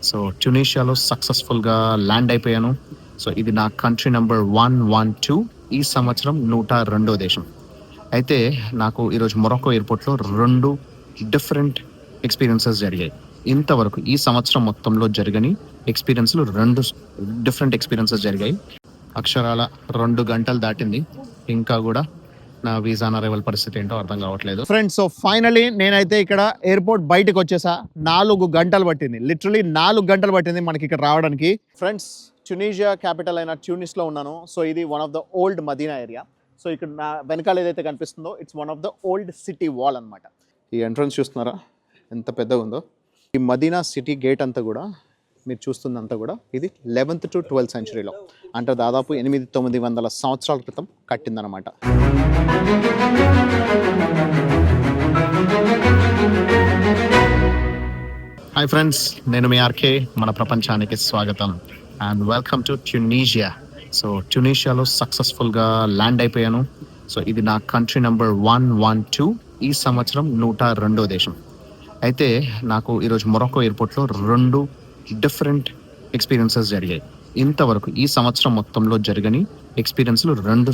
So ట్యునీషియాలో సక్సెస్ఫుల్గా land అయిపోయాను. సో ఇది నా కంట్రీ నెంబర్ 112. ఈ సంవత్సరం 102వ దేశం. అయితే నాకు ఈరోజు మొరాకో ఎయిర్పోర్ట్లో 2 డిఫరెంట్ ఎక్స్పీరియన్సెస్ జరిగాయి. ఇంతవరకు ఈ సంవత్సరం మొత్తంలో జరగని ఎక్స్పీరియన్స్లు 2 డిఫరెంట్ ఎక్స్పీరియన్సెస్ జరిగాయి. అక్షరాల 2 గంటలు దాటింది, ఇంకా కూడా నా వీసా అరైవల్ పరిస్థితి ఏంటో అర్థం కావట్లేదు. ఫ్రెండ్స్, సో ఫైనలీ నేనైతే ఇక్కడ ఎయిర్పోర్ట్ బయటకు వచ్చేసా. 4 గంటలు పట్టింది, లిటరలీ 4 గంటలు పట్టింది మనకి ఇక్కడ రావడానికి. ఫ్రెండ్స్, ట్యునీషియా క్యాపిటల్ అయిన ట్యూనిస్లో ఉన్నాను. సో ఇది one of the old medina area. So ఇక్కడ నా వెనకాల ఏదైతే కనిపిస్తుందో it's one of the old city wall అనమాట. ఈ ఎంట్రన్స్ చూస్తున్నారా ఎంత పెద్దగా ఉందో. ఈ మదీనా సిటీ గేట్ అంతా కూడా మీరు చూస్తుందంతా కూడా ఇది 11th to 12th సెంచరీలో, అంటే దాదాపు 800-900 సంవత్సరాల క్రితం కట్టిందనమాట. హాయ్ ఫ్రెండ్స్, నేను మీ ఆర్కే. మన ప్రపంచానికి స్వాగతం and welcome to Tunisia. So ట్యునీషియాలో సక్సెస్ఫుల్గా ల్యాండ్ అయిపోయాను. సో ఇది నా కంట్రీ నెంబర్ 112. ఈ సంవత్సరం 102వ దేశం. అయితే నాకు ఈరోజు మొరాకో ఎయిర్పోర్ట్లో 2 డిఫరెంట్ ఎక్స్పీరియన్సెస్ జరిగాయి. ఇంతవరకు ఈ సంవత్సరం మొత్తంలో జరగని ఎక్స్పీరియన్స్లు 2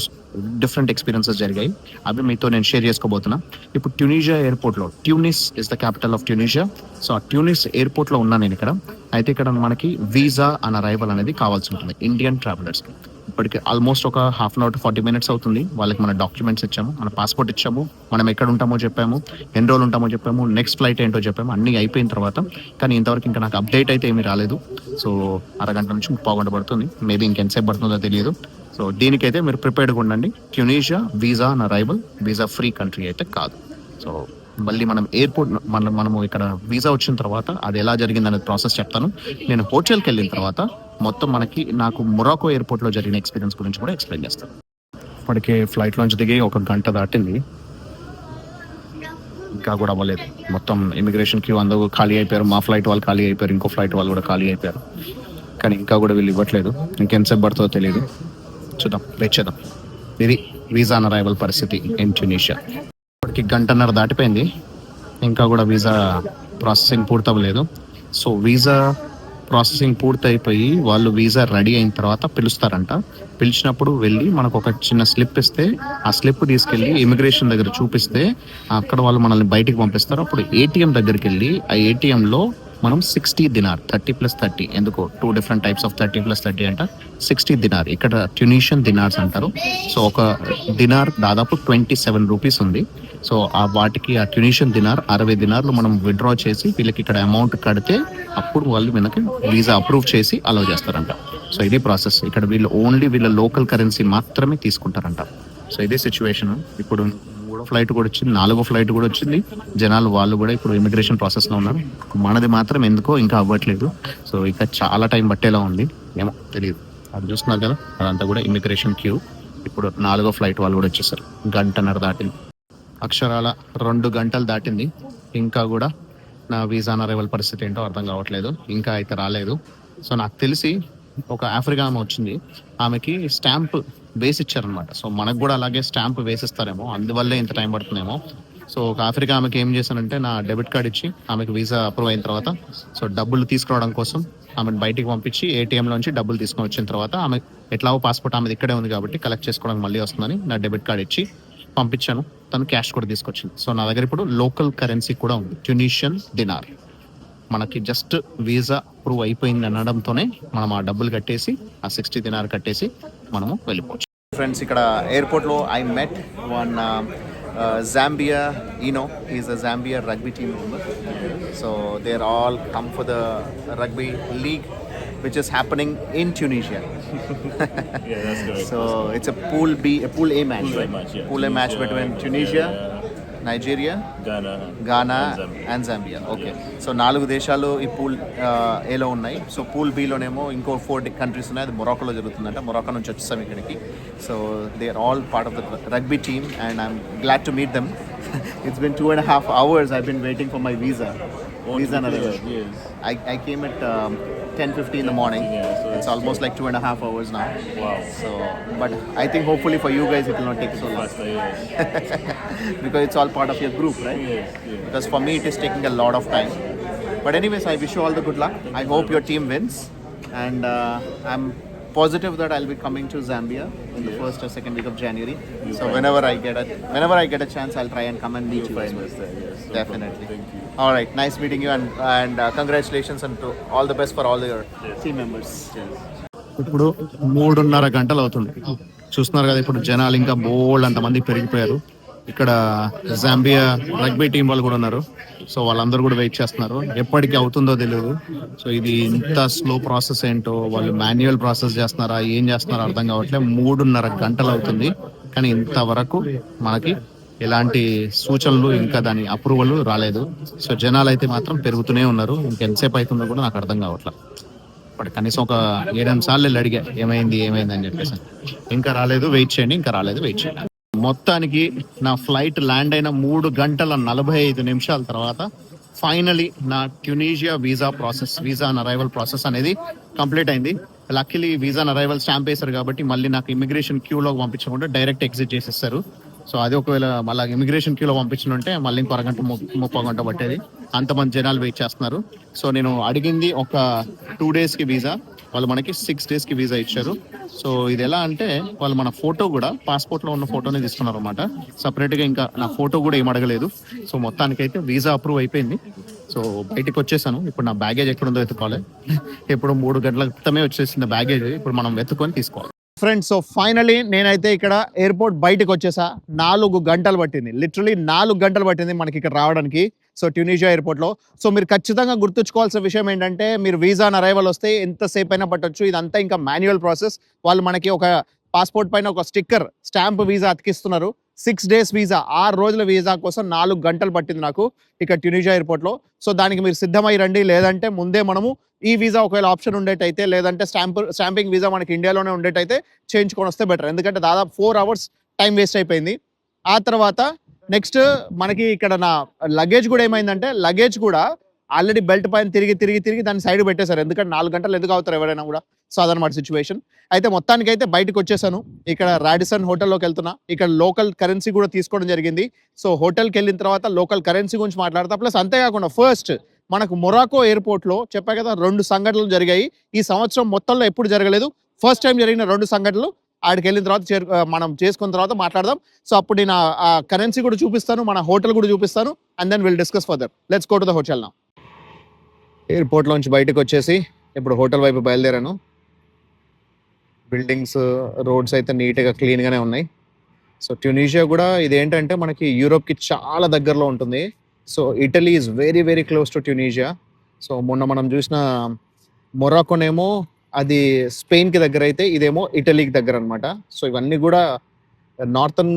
డిఫరెంట్ ఎక్స్పీరియన్సెస్ జరిగాయి. అవి మీతో నేను షేర్ చేసుకోబోతున్నా. ఇప్పుడు ట్యునీషియా ఎయిర్పోర్ట్లో, Tunis is the capital of Tunisia. So ఆ ట్యూనిస్ ఎయిర్పోర్ట్లో ఉన్నాను నేను ఇక్కడ. అయితే ఇక్కడ మనకి వీసా అన్ అరైవల్ అనేది కావాల్సి ఉంటుంది ఇండియన్ ట్రావెలర్స్కి. ఇప్పటికి ఆల్మోస్ట్ ఒక half an hour to 40 minutes అవుతుంది. వాళ్ళకి మన డాక్యుమెంట్స్ ఇచ్చాము, మన పాస్పోర్ట్ ఇచ్చాము, మనం ఎక్కడ ఉంటామో చెప్పాము, ఎన్ని రోజులు ఉంటామో చెప్పాము, నెక్స్ట్ ఫ్లైట్ ఏంటో చెప్పాము. అన్నీ అయిపోయిన తర్వాత కానీ ఇంతవరకు ఇంకా నాకు అప్డేట్ అయితే ఏమీ రాలేదు. సో అరగంట నుంచి 30 గంట పడుతుంది, మేబీ ఇంకెంతసేపు పడుతుందో తెలియదు. సో దీనికైతే మీరు ప్రిపేర్డ్గా ఉండండి. Tunisia visa on arrival, visa free country అయితే కాదు. సో మళ్ళీ మనం ఎయిర్పోర్ట్ మనము ఇక్కడ వీసా వచ్చిన తర్వాత అది ఎలా జరిగింది అనేది ప్రాసెస్ చెప్తాను. నేను హోటల్కి వెళ్ళిన తర్వాత మొత్తం నాకు మొరాకో ఎయిర్పోర్ట్లో జరిగిన ఎక్స్పీరియన్స్ గురించి కూడా ఎక్స్ప్లెయిన్ చేస్తాను. ఇప్పటికే ఫ్లైట్లోంచి దిగి 1 గంట దాటింది, ఇంకా కూడా అవ్వలేదు. మొత్తం ఇమిగ్రేషన్ క్యూ అందరూ ఖాళీ అయిపోయారు. మా ఫ్లైట్ వాళ్ళు ఖాళీ అయిపోయారు, ఇంకో ఫ్లైట్ వాళ్ళు కూడా ఖాళీ అయిపోయారు. కానీ ఇంకా కూడా వీళ్ళు ఇవ్వట్లేదు. ఇంకెంతసేపు పడుతుందో తెలియదు, చూద్దాం, వెయిట్ చేద్దాం. ఇది వీసా అన్ అరైవల్ పరిస్థితి ఇన్ ట్యునీషియా. ఇప్పటికి 1.5 గంట దాటిపోయింది, ఇంకా కూడా వీసా ప్రాసెసింగ్ పూర్తవ్వలేదు. సో వీసా ప్రాసెసింగ్ పూర్తయిపోయి వాళ్ళు వీసా రెడీ అయిన తర్వాత పిలుస్తారంట. పిలిచినప్పుడు వెళ్ళి మనకు ఒక చిన్న స్లిప్ ఇస్తే ఆ స్లిప్ తీసుకెళ్ళి ఇమిగ్రేషన్ దగ్గర చూపిస్తే అక్కడ వాళ్ళు మనల్ని బయటికి పంపిస్తారు. అప్పుడు ఏటీఎం దగ్గరికి వెళ్ళి ఆ ఏటీఎంలో మనం 60 దినార్, 30+30, ఎందుకో 2 డిఫరెంట్ టైప్స్ ఆఫ్ 30+30 అంట. 60 దినార్, ఇక్కడ ట్యునీషియన్ దినార్స్ అంటారు. సో ఒక దినార్ దాదాపు 27 రూపీస్ ఉంది. సో వాటికి ఆ ట్యునీషియన్ దినార్ 60 దినార్లు మనం విత్డ్రా చేసి వీళ్ళకి ఇక్కడ అమౌంట్ కడితే అప్పుడు వాళ్ళు మనకి వీసా అప్రూవ్ చేసి అలౌ చేస్తారంట. సో ఇది ప్రాసెస్. ఇక్కడ వీళ్ళ లోకల్ కరెన్సీ మాత్రమే తీసుకుంటారంట. సో ఇదే సిచ్యువేషన్. ఇప్పుడు 3వ ఫ్లైట్ కూడా వచ్చింది, 4వ ఫ్లైట్ కూడా వచ్చింది. జనాలు వాళ్ళు కూడా ఇప్పుడు ఇమిగ్రేషన్ ప్రాసెస్లో ఉన్నారు. మనది మాత్రం ఎందుకో ఇంకా అవ్వట్లేదు. సో ఇంకా చాలా టైం పట్టేలా ఉంది, ఏమో తెలియదు. అది చూస్తున్నారు కదా, అదంతా కూడా ఇమిగ్రేషన్ క్యూ. ఇప్పుడు 4వ ఫ్లైట్ వాళ్ళు కూడా వచ్చేసారు. 1.5 గంట దాటింది, అక్షరాల 2 గంటలు దాటింది. ఇంకా కూడా నా వీసా అరైవల్ పరిస్థితి ఏంటో అర్థం కావట్లేదు, ఇంకా అయితే రాలేదు. సో నాకు తెలిసి ఒక ఆఫ్రికా ఆమె వచ్చింది, ఆమెకి స్టాంప్ వేసి ఇచ్చారనమాట. సో మనకు కూడా అలాగే స్టాంప్ వేసిస్తారేమో, అందువల్లే ఇంత టైం పడుతుందేమో. సో ఒక ఆఫ్రికా ఆమెకి ఏం చేశానంటే నా డెబిట్ కార్డ్ ఇచ్చి ఆమెకు వీసా అప్రూవ్ అయిన తర్వాత సో డబ్బులు తీసుకురావడం కోసం ఆమెను బయటికి పంపించి ఏటీఎంలోంచి డబ్బులు తీసుకొని వచ్చిన తర్వాత ఆమె ఎట్లాగో పాస్పోర్ట్ ఆమెది ఇక్కడే ఉంది కాబట్టి కలెక్ట్ చేసుకోవడానికి మళ్ళీ వస్తుందని నా డెబిట్ కార్డ్ ఇచ్చి పంపించాను. తను క్యాష్ కూడా తీసుకొచ్చింది. సో నా దగ్గర ఇప్పుడు లోకల్ కరెన్సీ కూడా ఉంది, ట్యునీషియన్ దినార్. మనకి జస్ట్ వీసా అప్రూవ్ అయిపోయింది అనడంతోనే మనం ఆ డబ్బులు కట్టేసి ఆ 60 దినార్ కట్టేసి మనము వెళ్ళిపోవచ్చు. ఫ్రెండ్స్, ఇక్కడ ఎయిర్పోర్ట్లో I met one Zambia, he's a Zambia rugby team member. So they're all come for the rugby league which is happening in Tunisia. Yeah, that's correct. So it's a Pool A match, right? Pool A match between Tunisia, Nigeria, Ghana and Zambia. Okay. So 4 దేశాలు ఈ pool ఏలో ఉన్నాయి. So pool బిలోనేమో ఇంకో 4 countries ఉన్నాయి. అది మొరాకోలో జరుగుతుందంట. Morocco నుంచి వచ్చేసాం ఇక్కడికి. So they are all part of the rugby team and I'm glad to meet them. It's been 2.5 hours I've been waiting for my visa. I came at 10:50 in the morning. So it's almost like 2.5 hours now. Wow. So, but I think hopefully for you guys it will not take so long. Because it's all part of your group, right? Yes. Because for me it is taking a lot of time. But anyways, I wish you all the good luck. I hope your team wins, and I'm positive that I'll be coming to Zambia in the first or second week of January. So whenever I get a chance, I'll try and come and meet you. As well. Yes, no Definitely. problem. Thank you. All right, nice meeting you, and congratulations and to all the best for all your team members. ఇప్పుడు 3:30 గంటలు అవుతుంది. చూస్తున్నారు కదా, ఇప్పుడు జనాలు ఇంకా బోల్డ్ అంతమంది పెరిగిపోయారు. ఇక్కడ జాంబియా రగ్బీ టీం వాళ్ళు కూడా ఉన్నారు. సో వాళ్ళందరూ కూడా వెయిట్ చేస్తున్నారు. ఎప్పటికి అవుతుందో తెలియదు. సో ఇది ఇంత స్లో ప్రాసెస్ ఏంటో, వాళ్ళు మాన్యువల్ ప్రాసెస్ చేస్తున్నారా, ఏం చేస్తున్నారో అర్థం కావట్లేదు. 3:30 గంటలు అవుతుంది, కానీ ఇంతవరకు మనకి ఎలాంటి సూచనలు, ఇంకా దాని అప్రూవల్ రాలేదు. సో జనాలు అయితే మాత్రం పెరుగుతూనే ఉన్నారు. ఇంకెంతసేపు అవుతుందో కూడా నాకు అర్థం కావట్లేదు. ఇప్పుడు కనీసం ఒక 7 సార్లు వెళ్ళి అడిగా ఏమైంది అని చెప్పేసి. ఇంకా రాలేదు, వెయిట్ చేయండి. మొత్తానికి నా ఫ్లైట్ ల్యాండ్ అయిన 3 గంటల 45 నిమిషాల తర్వాత ఫైనలీ నా Tunisia visa and arrival process అనేది కంప్లీట్ అయింది. Luckily visa and arrival stamp వేశారు కాబట్టి మళ్ళీ నాకు ఇమిగ్రేషన్ క్యూలోకి పంపించకుండా డైరెక్ట్ ఎగ్జిట్ చేసేస్తారు. సో అది ఒకవేళ మళ్ళీ ఇమిగ్రేషన్ క్యూలో పంపించనుంటే మళ్ళీ ఇంకో అరగంట 30 గంట పట్టేది. అంతమంది జనాలు వెయిట్ చేస్తున్నారు. సో నేను అడిగింది ఒక 2 డేస్కి వీసా, వాళ్ళు మనకి 6 డేస్కి వీసా ఇచ్చారు. సో ఇది ఎలా అంటే వాళ్ళు మన ఫోటో కూడా, పాస్పోర్ట్లో ఉన్న ఫోటోనే తీసుకున్నారు అనమాట. సపరేట్గా ఇంకా నా ఫోటో కూడా ఏం అడగలేదు. సో మొత్తానికైతే వీసా అప్రూవ్ అయిపోయింది. సో బయటకు వచ్చేసాను. ఇప్పుడు నా బ్యాగేజ్ ఎక్కడుందో వెతుకోవాలి. ఇప్పుడు 3 గంటల క్రితమే వచ్చేసింది బ్యాగేజ్. ఇప్పుడు మనం వెతుకొని తీసుకోవాలి. ఫ్రెండ్స్, సో ఫైనలీ నేనైతే ఇక్కడ ఎయిర్పోర్ట్ బయటకు వచ్చేసా. 4 గంటలు పట్టింది, లిటరలీ 4 గంటలు పట్టింది మనకి ఇక్కడ రావడానికి. సో ట్యునీషియా ఎయిర్పోర్ట్లో. సో మీరు ఖచ్చితంగా గుర్తుంచుకోవాల్సిన విషయం ఏంటంటే, మీరు వీసా అరైవల్ వస్తే ఎంతసేపు అయినా పట్టొచ్చు. ఇదంతా ఇంకా మాన్యువల్ ప్రాసెస్. వాళ్ళు మనకి ఒక పాస్పోర్ట్ పైన ఒక స్టిక్కర్, స్టాంప్ వీసా అతికిస్తున్నారు. 6 డేస్ వీసా, 6 రోజుల వీసా కోసం 4 గంటలు పట్టింది నాకు ఇక్కడ ట్యునీషియా ఎయిర్పోర్ట్లో. సో దానికి మీరు సిద్ధమై రండి. లేదంటే ముందే మనము ఈ వీసా ఒకవేళ ఆప్షన్ ఉండేటైతే, లేదంటే స్టాంపింగ్ వీసా మనకి ఇండియాలోనే ఉండేటైతే చేయించుకొని వస్తే బెటర్. ఎందుకంటే దాదాపు 4 అవర్స్ టైం వేస్ట్ అయిపోయింది. ఆ తర్వాత నెక్స్ట్ మనకి ఇక్కడ నా లగేజ్ కూడా ఏమైందంటే, లగేజ్ కూడా ఆల్రెడీ బెల్ట్ పైన తిరిగి దాన్ని సైడ్ పెట్టేశారు. ఎందుకంటే 4 గంటలు ఎందుకు అవుతారు ఎవరైనా కూడా. సో అదనమాట సిచ్యువేషన్. అయితే మొత్తానికైతే బయటకు వచ్చేసాను. ఇక్కడ రాడిసన్ హోటల్లోకి వెళ్తున్నా. ఇక్కడ లోకల్ కరెన్సీ కూడా తీసుకోవడం జరిగింది. సో హోటల్కి వెళ్ళిన తర్వాత లోకల్ కరెన్సీ గురించి మాట్లాడతా. ప్లస్ అంతేకాకుండా ఫస్ట్ మనకు మొరాకో ఎయిర్పోర్ట్లో చెప్పా కదా 2 సంఘటనలు జరిగాయి. ఈ సంవత్సరం మొత్తంలో ఎప్పుడు జరగలేదు. ఫస్ట్ టైం జరిగిన 2 సంఘటనలు. ఆడికి వెళ్ళిన తర్వాత మనం చేసుకున్న తర్వాత మాట్లాడదాం. సో అప్పుడు నేను ఆ కరెన్సీ కూడా చూపిస్తాను, మన హోటల్ కూడా చూపిస్తాను. And then will discuss further. Let's go to the hotel now. ఎయిర్పోర్ట్లోంచి బయటకు వచ్చేసి ఇప్పుడు హోటల్ వైపు బయలుదేరాను. బిల్డింగ్స్, రోడ్స్ అయితే నీట్గా క్లీన్గానే ఉన్నాయి. సో ట్యునీషియా కూడా ఇదేంటంటే మనకి యూరోప్కి చాలా దగ్గరలో ఉంటుంది. So Italy is very very close to Tunisia. So మొన్న మనం చూసిన మొరాకోనేమో అది స్పెయిన్కి దగ్గర అయితే, ఇదేమో ఇటలీకి దగ్గర అనమాట. సో ఇవన్నీ కూడా నార్థన్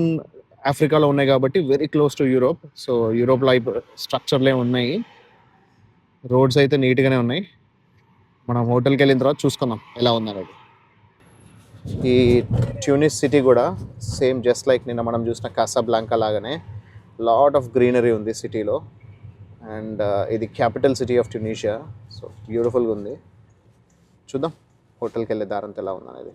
ఆఫ్రికాలో ఉన్నాయి కాబట్టి very close to Europe. So Europe life స్ట్రక్చర్లే ఉన్నాయి. రోడ్స్ అయితే నీట్గానే ఉన్నాయి. మనం హోటల్కి వెళ్ళిన తర్వాత చూసుకుందాం ఎలా ఉందనేది. ఈ ట్యూనిస్ సిటీ కూడా సేమ్ జస్ట్ లైక్ నిన్న మనం చూసిన కాసాబ్లాంకా లాగానే లాట్ ఆఫ్ గ్రీనరీ ఉంది సిటీలో. అండ్ ఇది capital city of Tunisia. So బ్యూటిఫుల్గా ఉంది. చూద్దాం హోటల్కి వెళ్ళే దారంతా ఎలా ఉందనేది.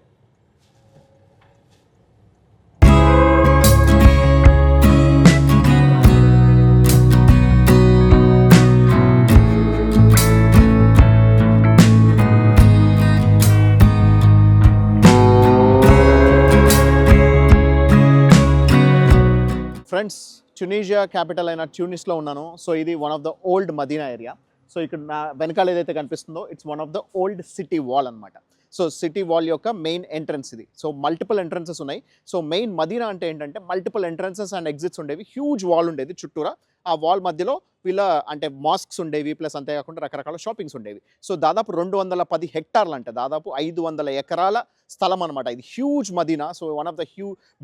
ఫ్రెండ్స్, ట్యునీషియా క్యాపిటల్ అయిన ట్యూనిస్లో ఉన్నాను. సో ఇది one of the old medina area. So ఇక్కడ నా వెనకాల ఏదైతే కనిపిస్తుందో it's one of the old city wall అనమాట. సో సిటీ వాల్ యొక్క మెయిన్ ఎంట్రన్స్ ఇది. సో మల్టిపుల్ ఎంట్రన్సెస్ ఉన్నాయి. సో మెయిన్ మదీనా అంటే ఏంటంటే మల్టిపుల్ ఎంట్రన్సెస్ అండ్ ఎగ్జిట్స్ ఉండేవి. హ్యూజ్ వాల్ ఉండేది చుట్టూరా. ఆ వాల్ మధ్యలో వీళ్ళ అంటే మాస్క్స్ ఉండేవి, ప్లస్ అంతేకాకుండా రకరకాల షాపింగ్స్ ఉండేవి. సో దాదాపు 210 హెక్టార్లు అంటే దాదాపు 500 ఎకరాల స్థలం అనమాట. ఇది huge medina. So one of the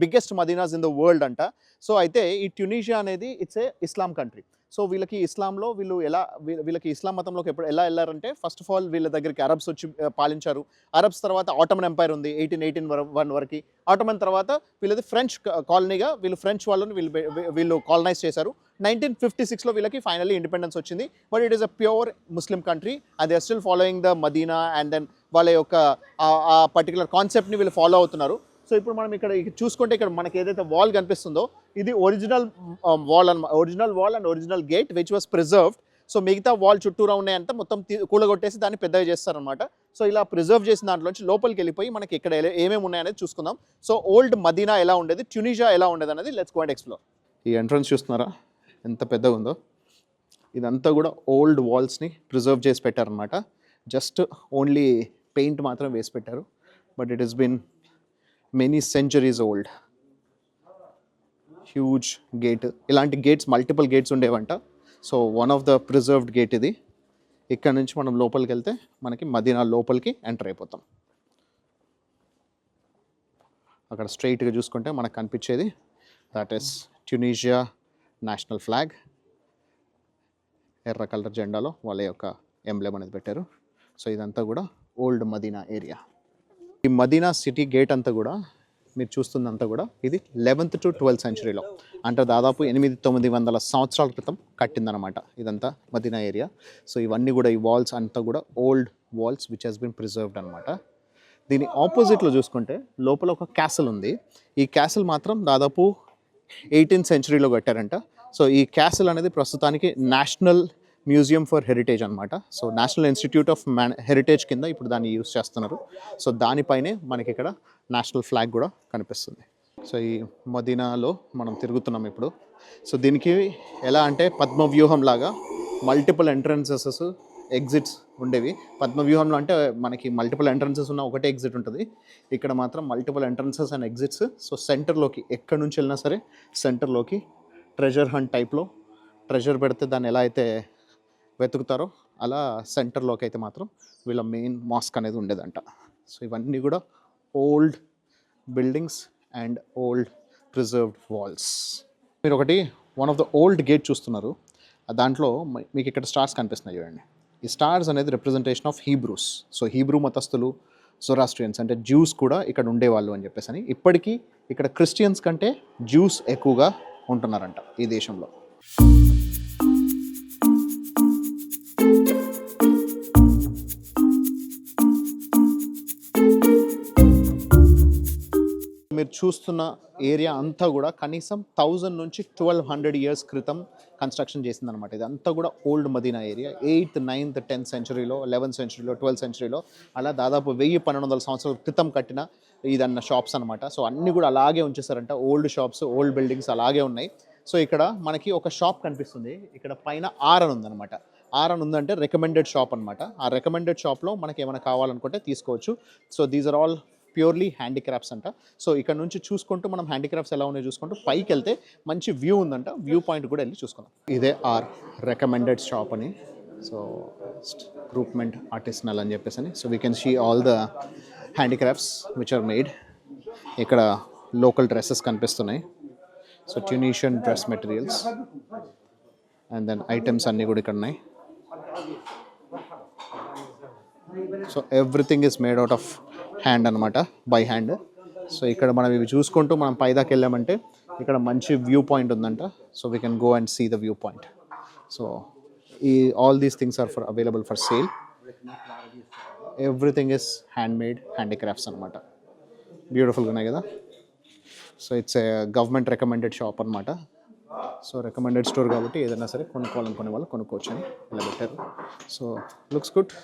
biggest medinas in the world అంట. సో అయితే ఈ ట్యునీషియా అనేది it's a Islam country. So వీళ్ళకి ఇస్లాంలో వీళ్ళకి ఇస్లాం మతంలోకి ఎలా వెళ్ళారంటే, ఫస్ట్ ఆఫ్ ఆల్ వీళ్ళ దగ్గరికి అరబ్స్ వచ్చి పాలించారు. అరబ్స్ తర్వాత ఆటోమన్ ఎంపైర్ ఉంది 1881 వరకు. ఆటోమన్ తర్వాత వీళ్ళది ఫ్రెంచ్ కాలనీగా ఫ్రెంచ్ వాళ్ళని వీళ్ళు కాలనైజ్ చేశారు. 1956లో వీళ్ళకి ఫైనల్లీ ఇండిపెండెన్స్ వచ్చింది. But it is a pure Muslim country and they are still following the medina and then వాళ్ళ యొక్క ఆ పర్టికులర్ కాన్సెప్ట్ని వీళ్ళు ఫాలో అవుతున్నారు. సో ఇప్పుడు మనం ఇక్కడ చూసుకుంటే ఇక్కడ మనకి ఏదైతే వాల్ కనిపిస్తుందో ఇది original wall and original gate which was preserved. So మిగతా వాల్ చుట్టూరా ఉన్నాయంటే మొత్తం కూలగొట్టేసి దాన్ని పెద్దగా చేస్తారనమాట. సో ఇలా ప్రిజర్వ్ చేసిన దాంట్లోంచి లోపలికి వెళ్ళిపోయి మనకి ఇక్కడ ఏమేమి ఉన్నాయనేది చూసుకుందాం. సో ఓల్డ్ మదీనా ఎలా ఉండేది, ట్యూనిషియా ఎలా ఉండేది అనేది లెట్స్ గో అండ్ ఎక్స్ప్లోర్. ఈ ఎంట్రన్స్ చూస్తున్నారా ఎంత పెద్దగా ఉందో. ఇదంతా కూడా ఓల్డ్ వాల్స్ని ప్రిజర్వ్ చేసి పెట్టారనమాట. జస్ట్ ఓన్లీ పెయింట్ మాత్రం వేసి పెట్టారు, but it is been many centuries old. Huge gate, ఇలాంటి గేట్స్ మల్టిపుల్ గేట్స్ ఉండేవంట. So one of the preserved gate ఇది. ఇక్కడ నుంచి మనం లోపలికి వెళ్తే మనకి మదీనా లోపలికి ఎంటర్ అయిపోతాం. అక్కడ స్ట్రైట్గా చూసుకుంటే మనకు కనిపించేది that is Tunisia national flag. ఎర్ర కలర్ జెండాలో వాళ్ళ యొక్క ఎంబ్లెమ్ అనేది పెట్టారు. సో ఇదంతా కూడా ఓల్డ్ మదీనా ఏరియా. ఈ మదీనా సిటీ గేట్ అంతా కూడా మీరు చూస్తుందంతా కూడా ఇది 11th to 12th సెంచరీలో, అంటే దాదాపు 800-900 సంవత్సరాల క్రితం కట్టిందనమాట ఇదంతా మదీనా ఏరియా. సో ఇవన్నీ కూడా ఈ వాల్స్ అంతా కూడా old walls which has been preserved అనమాట. దీని ఆపోజిట్లో చూసుకుంటే లోపల ఒక క్యాసిల్ ఉంది. ఈ క్యాసిల్ మాత్రం దాదాపు 18th సెంచరీలో కట్టారంట. సో ఈ క్యాసిల్ అనేది ప్రస్తుతానికి నేషనల్ మ్యూజియం ఫర్ హెరిటేజ్ అనమాట. So national institute of heritage కింద ఇప్పుడు దాన్ని యూస్ చేస్తున్నారు. సో దానిపైనే మనకి ఇక్కడ నేషనల్ ఫ్లాగ్ కూడా కనిపిస్తుంది. సో ఈ మదీనాలో మనం తిరుగుతున్నాం ఇప్పుడు. సో దీనికి ఎలా అంటే పద్మవ్యూహం లాగా మల్టిపుల్ ఎంట్రన్సెస్ ఎగ్జిట్స్ ఉండేవి. పద్మవ్యూహంలో అంటే మనకి మల్టిపుల్ ఎంట్రన్సెస్ ఉన్న ఒకటే ఎగ్జిట్ ఉంటుంది. ఇక్కడ మాత్రం multiple entrances and exits. So సెంటర్లోకి ఎక్కడి నుంచి వెళ్ళినా సరే సెంటర్లోకి ట్రెజర్ హంట్ టైప్లో ట్రెజర్ పెడితే దాన్ని ఎలా అయితే వెతుకుతారో అలా సెంటర్లోకి అయితే మాత్రం వీళ్ళ మెయిన్ మాస్క్ అనేది ఉండేదంట. సో ఇవన్నీ కూడా old buildings and old preserved walls. మీరు ఒకటి one of the old gate చూస్తున్నారు. దాంట్లో మీకు ఇక్కడ స్టార్స్ కనిపిస్తున్నాయి చూడండి. ఈ స్టార్స్ అనేది representation of Hebrews. So Hebrew మతస్థులు, జొరాస్ట్రియన్స్ అంటే జ్యూస్ కూడా ఇక్కడ ఉండేవాళ్ళు అని చెప్పేసి అని. ఇప్పటికీ ఇక్కడ క్రిస్టియన్స్ కంటే జ్యూస్ ఎక్కువగా ఉంటున్నారంట ఈ దేశంలో. మీరు చూస్తున్న ఏరియా అంతా కూడా కనీసం 1000 నుంచి 1200 ఇయర్స్ క్రితం కన్స్ట్రక్షన్ చేసిందనమాట. ఇదంతా కూడా old medina area. 8th, 9th, 10th సెంచరీలో, 11th సెంచరీలో, 12th సెంచరీలో అలా దాదాపు 1000-1200 సంవత్సరాల క్రితం కట్టిన ఇదన్న షాప్స్ అనమాట. సో అన్నీ కూడా అలాగే ఉంచేసారంట. ఓల్డ్ షాప్స్, ఓల్డ్ బిల్డింగ్స్ అలాగే ఉన్నాయి. సో ఇక్కడ మనకి ఒక షాప్ కనిపిస్తుంది. ఇక్కడ పైన ఆర్ అని ఉందన్నమాట. ఆర్ అని ఉందంటే రికమెండెడ్ షాప్ అనమాట. ఆ రికమెండెడ్ షాప్లో మనకి ఏమైనా కావాలనుకుంటే తీసుకోవచ్చు. So these are all purely handicrafts అంట. సో ఇక్కడ నుంచి చూసుకుంటూ మనం హ్యాండిక్రాఫ్ట్స్ ఎలా ఉన్నాయో చూసుకుంటూ పైకి వెళ్తే మంచి వ్యూ ఉందంట. వ్యూ పాయింట్ కూడా వెళ్ళి చూసుకుందాం. ఇదే ఆర్ రికమెండెడ్ షాప్ అని. సో గ్రూప్మెంట్ ఆర్టిసనల్ అని చెప్పేసి అని. So we can see all the handicrafts which are made. ఇక్కడ లోకల్ డ్రెస్సెస్ కనిపిస్తున్నాయి. So Tunisian dress materials and then items అన్నీ కూడా ఇక్కడ ఉన్నాయి. So everything is made out of hand అనమాట, బై హ్యాండ్. సో ఇక్కడ మనం ఇవి చూసుకుంటూ మనం పైదాకి వెళ్ళామంటే ఇక్కడ మంచి వ్యూ పాయింట్ ఉందంట. So we can go and see the view point. So ఈ all these things are for available for sale. Everything is handmade handicrafts అనమాట. బ్యూటిఫుల్గా ఉన్నాయి కదా. So it's a government recommended shop అనమాట. So recommended store కాబట్టి ఏదైనా సరే కొనుక్కోవాలనుకునే వాళ్ళు కొనుక్కోవచ్చు అని ఇలా పెట్టారు. So looks good.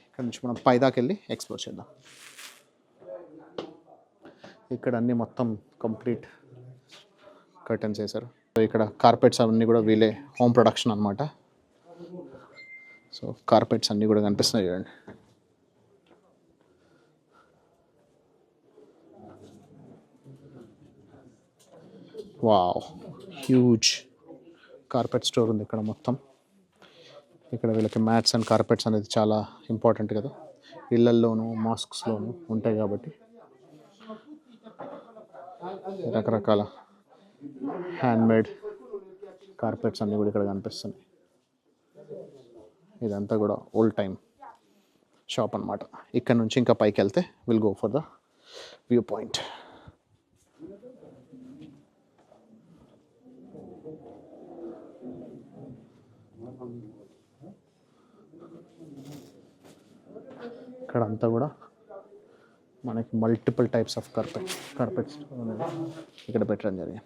ఇక్కడ నుంచి మనం పైదాకి వెళ్ళి ఎక్స్ప్లోర్ చేద్దాం. ఇక్కడ అన్నీ మొత్తం కంప్లీట్ కర్టన్స్ వేశారు. సో ఇక్కడ కార్పెట్స్ అవన్నీ కూడా వీలే హోమ్ ప్రొడక్షన్ అనమాట. సో కార్పెట్స్ అన్నీ కూడా కనిపిస్తున్నాయి చూడండి. వావ్, హ్యూజ్ కార్పెట్ స్టోర్ ఉంది ఇక్కడ మొత్తం. ఇక్కడ వీళ్ళకి మ్యాట్స్ అండ్ కార్పెట్స్ అనేది చాలా ఇంపార్టెంట్ కదా, ఇళ్ళల్లోనూ మాస్క్స్లోనూ ఉంటాయి కాబట్టి రకరకాల హ్యాండ్మేడ్ కార్పెట్స్ అన్నీ కూడా ఇక్కడ కనిపిస్తున్నాయి. ఇదంతా కూడా ఓల్డ్ టైమ్ షాప్ అనమాట. ఇక్కడ నుంచి ఇంకా పైకి వెళ్తే will go for the view point. ఇక్కడ అంతా కూడా మనకి మల్టిపుల్ టైప్స్ ఆఫ్ కార్పెట్స్ ఇక్కడ పెట్టడం జరిగింది.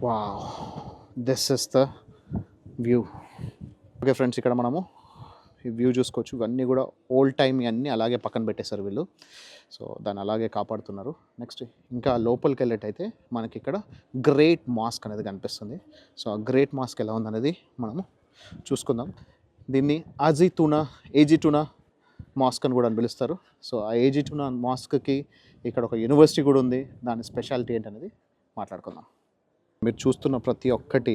Wow, this is the view. Okay friends, ఇక్కడ మనము ఈ వ్యూ చూసుకోవచ్చు. ఇవన్నీ కూడా ఓల్డ్ టైమ్ అన్నీ అలాగే పక్కన పెట్టేశారు వీళ్ళు. సో దాన్ని అలాగే కాపాడుతున్నారు. నెక్స్ట్ ఇంకా లోపలికి వెళ్ళేటైతే మనకి ఇక్కడ గ్రేట్ మాస్క్ అనేది కనిపిస్తుంది. సో ఆ గ్రేట్ మాస్క్ ఎలా ఉందనేది మనము చూసుకుందాం. దీన్ని ఏజీ టూనా మాస్క్ అని కూడా పిలుస్తారు. సో ఆ ఏజీ టూనా మాస్క్కి ఇక్కడ ఒక యూనివర్సిటీ కూడా ఉంది. దాని స్పెషాలిటీ ఏంటనేది మాట్లాడుకుందాం. మీరు చూస్తున్న ప్రతి ఒక్కటి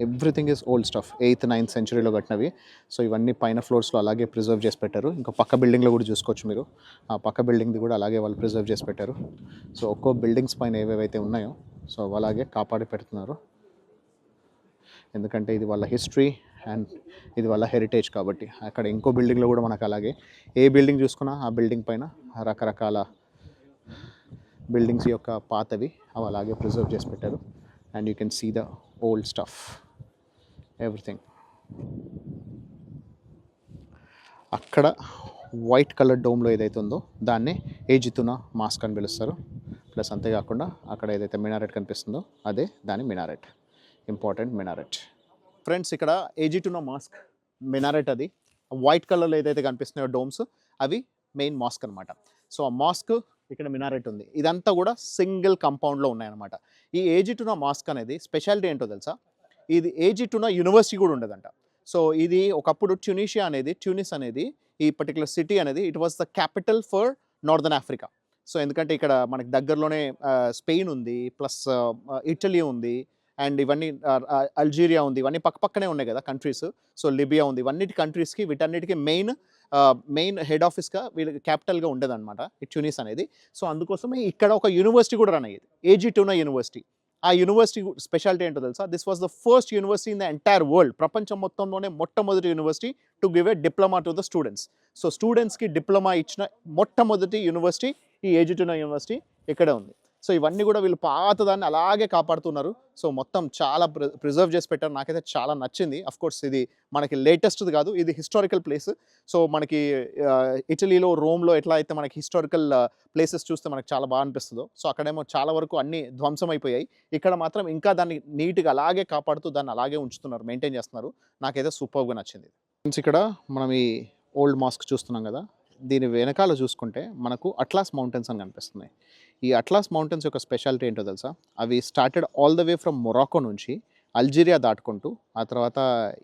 everything is old stuff, 8th 9th సెంచరీలో కట్టినవి. సో ఇవన్నీ పైన ఫ్లోర్స్లో అలాగే ప్రిజర్వ్ చేసి పెట్టారు. ఇంకా పక్క బిల్డింగ్లో కూడా చూసుకోవచ్చు మీరు. ఆ పక్క బిల్డింగ్ది కూడా అలాగే వాళ్ళు ప్రిజర్వ్ చేసి పెట్టారు. సో ఒక్కో బిల్డింగ్స్ పైన ఏవేవైతే ఉన్నాయో సో అలాగే కాపాడి పెడుతున్నారు. ఎందుకంటే ఇది వాళ్ళ హిస్టరీ అండ్ ఇది వాళ్ళ హెరిటేజ్ కాబట్టి. అక్కడ ఇంకో బిల్డింగ్లో కూడా మనకు అలాగే ఏ బిల్డింగ్ చూసుకున్నా ఆ బిల్డింగ్ పైన రకరకాల బిల్డింగ్స్ యొక్క పాతవి అవి అలాగే ప్రిజర్వ్ చేసి పెట్టారు. And you can see the old stuff, everything. అక్కడ వైట్ కలర్ డోమ్లో ఏదైతే ఉందో దాన్నే ఏజితునా మాస్క్ అని పిలుస్తారు. ప్లస్ అంతేకాకుండా అక్కడ ఏదైతే మినారెట్ కనిపిస్తుందో అదే దాని మినారెట్, ఇంపార్టెంట్ మినారెట్. ఫ్రెండ్స్, ఇక్కడ ఏజితునా మాస్క్ మినారెట్, అది వైట్ కలర్లో ఏదైతే కనిపిస్తున్నాయో డోమ్స్ అవి మెయిన్ మాస్క్ అనమాట. సో ఆ మాస్క్ ఇక్కడ మినారెట్ ఉంది. ఇదంతా కూడా సింగిల్ కాంపౌండ్లో ఉన్నాయన్నమాట. ఈ ఏజిటునా మాస్క్ అనేది స్పెషాలిటీ ఏంటో తెలుసా? ఇది ఏజిటునా యూనివర్సిటీ కూడా ఉండదంట. సో ఇది ఒకప్పుడు ట్యూనిస్ అనేది ఈ పర్టికులర్ సిటీ అనేది it was the capital for northern Africa. So ఎందుకంటే ఇక్కడ మనకి దగ్గరలోనే స్పెయిన్ ఉంది, ప్లస్ ఇటలీ ఉంది, అండ్ ఇవన్నీ అల్జీరియా ఉంది. ఇవన్నీ పక్కనే ఉన్నాయి కదా కంట్రీస్. సో లిబియా ఉంది. ఇవన్నిటి కంట్రీస్కి వీటన్నిటికీ మెయిన్ హెడ్ ఆఫీస్గా వీళ్ళకి క్యాపిటల్గా ఉండేదన్నమాట ఈ ట్యూనిస్ అనేది. సో అందుకోసమే ఇక్కడ ఒక యూనివర్సిటీ కూడా రన్ అయ్యేది, ఏజిటూనా యూనివర్సిటీ. ఆ యూనివర్సిటీ స్పెషాలిటీ ఏంటో తెలుసా? This was the first university in the entire world. ప్రపంచం మొత్తంలోనే మొట్టమొదటి university to give a diploma to the students. So స్టూడెంట్స్కి డిప్లొమా ఇచ్చిన మొట్టమొదటి యూనివర్సిటీ ఈ ఏజిటూనా యూనివర్సిటీ ఇక్కడే ఉంది. సో ఇవన్నీ కూడా వీళ్ళు పాతదాన్ని అలాగే కాపాడుతున్నారు. సో మొత్తం చాలా ప్రిజర్వ్ చేసి పెట్టారు. నాకైతే చాలా నచ్చింది. కోర్స్ ఇది మనకి లేటెస్ట్ది కాదు, ఇది హిస్టారికల్ ప్లేస్. సో మనకి ఇటలీలో, రోమ్లో ఎట్లా అయితే మనకి హిస్టారికల్ ప్లేసెస్ చూస్తే మనకు చాలా బాగా అనిపిస్తుందో, సో అక్కడేమో చాలా వరకు అన్నీ ధ్వంసం అయిపోయాయి. ఇక్కడ మాత్రం ఇంకా దాన్ని నీట్గా అలాగే కాపాడుతూ దాన్ని అలాగే ఉంచుతున్నారు, మెయింటైన్ చేస్తున్నారు. నాకైతే సూపర్గా నచ్చింది. ఇక్కడ మనం ఈ ఓల్డ్ మాస్క్ చూస్తున్నాం కదా, దీని వెనకాల చూసుకుంటే మనకు అట్లాస్ మౌంటైన్స్ అని కనిపిస్తున్నాయి. ఈ అట్లాస్ మౌంటైన్స్ యొక్క స్పెషాలిటీ ఏంటో తెలుసా? అవి started all the way from Morocco నుంచి అల్జీరియా దాటుకుంటూ ఆ తర్వాత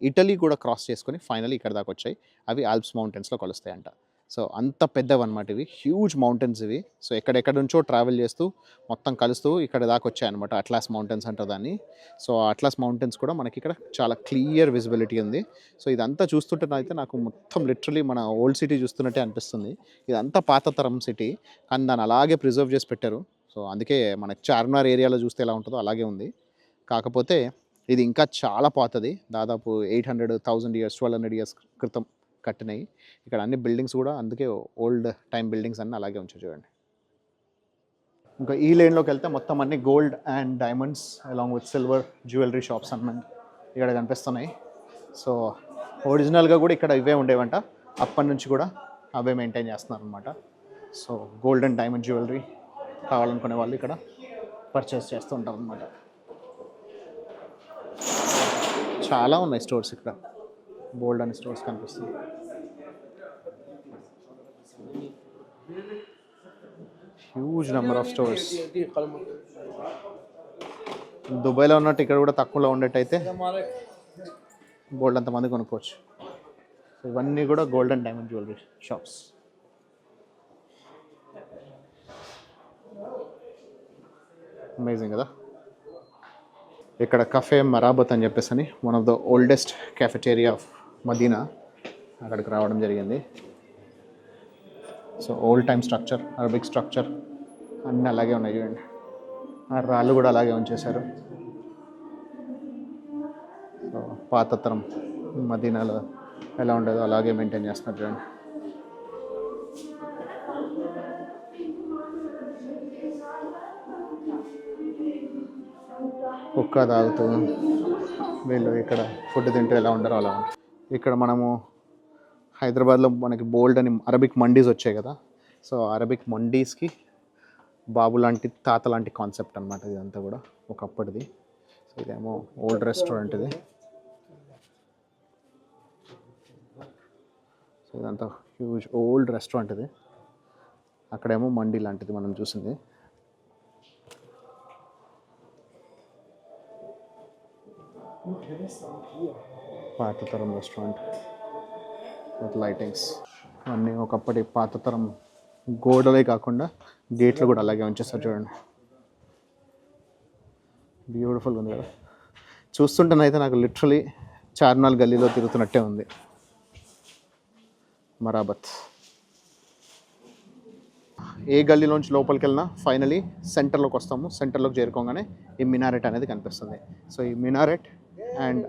ఇటలీ కూడా క్రాస్ చేసుకొని ఫైనల్ ఇక్కడ దాకా వచ్చాయి. అవి ఆల్ప్స్ మౌంటైన్స్లో కలుస్తాయంట. సో అంత పెద్దవన్నమాట ఇవి, హ్యూజ్ మౌంటైన్స్ ఇవి. సో ఎక్కడెక్కడ నుంచో ట్రావెల్ చేస్తూ మొత్తం కలుస్తూ ఇక్కడ దాకా వచ్చాయన్నమాట. అట్లాస్ మౌంటైన్స్ అంటారు దాన్ని. సో అట్లాస్ మౌంటైన్స్ కూడా మనకి ఇక్కడ చాలా క్లియర్ విజిబిలిటీ ఉంది. సో ఇదంతా చూస్తుంటే అయితే నాకు మొత్తం లిటరలీ మన ఓల్డ్ సిటీ చూస్తున్నట్టే అనిపిస్తుంది. ఇదంతా పాత తరం సిటీ, కానీ దాన్ని అలాగే ప్రిజర్వ్ చేసి పెట్టారు. సో అందుకే మనకి చార్మినార్ ఏరియాలో చూస్తే ఎలా ఉంటుందో అలాగే ఉంది. కాకపోతే ఇది ఇంకా చాలా పాతది, దాదాపు 800,000 years 1200 years క్రితం కట్టినాయి. ఇక్కడ అన్ని బిల్డింగ్స్ కూడా అందుకే ఓల్డ్ టైమ్ బిల్డింగ్స్ అన్నీ అలాగే ఉంచారు చూడండి. ఇంకా ఈ లేన్లోకి వెళ్తే మొత్తం అన్ని gold and diamonds along with silver jewellery shops అన్నీ ఇక్కడ కనిపిస్తున్నాయి. సో ఒరిజినల్గా కూడా ఇక్కడ ఇవే ఉండేవంట, అప్పటి నుంచి కూడా అవే మెయింటైన్ చేస్తున్నారు అనమాట. So gold and diamond jewellery కావాలనుకునే వాళ్ళు ఇక్కడ పర్చేస్ చేస్తూ ఉంటారు అనమాట. చాలా ఉన్నాయి స్టోర్స్ ఇక్కడ, బోల్డ్ అని స్టోర్స్ కనిపిస్తుంది. Huge number of stores. దుబాయ్లో ఉన్నట్టు ఇక్కడ కూడా తక్కువలో ఉండేటైతే బోల్డ్ అంతమంది కొనుక్కోవచ్చు. ఇవన్నీ కూడా gold and diamond jewellery shops. Amazing కదా. ఇక్కడ కఫే మరాబత్ అని చెప్పేసి అని one of the oldest cafeteria of medina, అక్కడికి రావడం జరిగింది. So old time structure, Arabic structure అన్నీ అలాగే ఉన్నాయి చూడండి. ఆ రాళ్ళు కూడా అలాగే ఉంచేశారు. సో పాత తరం మదీనాలో ఎలా ఉండేదో అలాగే మెయింటైన్ చేస్తున్నారు చూడండి. కుక్క తాగుతూ వీళ్ళు ఇక్కడ ఫుడ్ తింటూ ఎలా ఉంటారో అలా ఉంటుంది. ఇక్కడ మనము హైదరాబాద్లో మనకి బోల్డ్ అని అరబిక్ మండీస్ వచ్చాయి కదా. సో అరబిక్ మండీస్కి బాబు లాంటి తాత లాంటి కాన్సెప్ట్ అనమాట ఇదంతా కూడా ఒకప్పటిది. సో ఇదేమో ఓల్డ్ రెస్టారెంట్ ఇది. సో ఇదంతా హ్యూజ్ ఓల్డ్ రెస్టారెంట్ ఇది. అక్కడేమో మండి లాంటిది మనం చూసింది. పాతతరం రెస్టారెంట్ విత్ లైటింగ్స్ అన్నీ ఒకప్పటి పాతతరం గోడలే కాకుండా గేట్లు కూడా అలాగే ఉంచేస్తారు చూడండి. బ్యూటిఫుల్ ఉంది కదా. చూస్తుంటేనైతే నాకు లిటరలీ చార్మినార్ గల్లీలో తిరుగుతున్నట్టే ఉంది. మరాబత్ ఏ గల్లీలోంచి లోపలికి వెళ్ళినా ఫైనలీ సెంటర్లోకి వస్తాము. సెంటర్లోకి చేరుకోగానే ఈ మినారెట్ అనేది కనిపిస్తుంది. సో ఈ మినారెట్ అండ్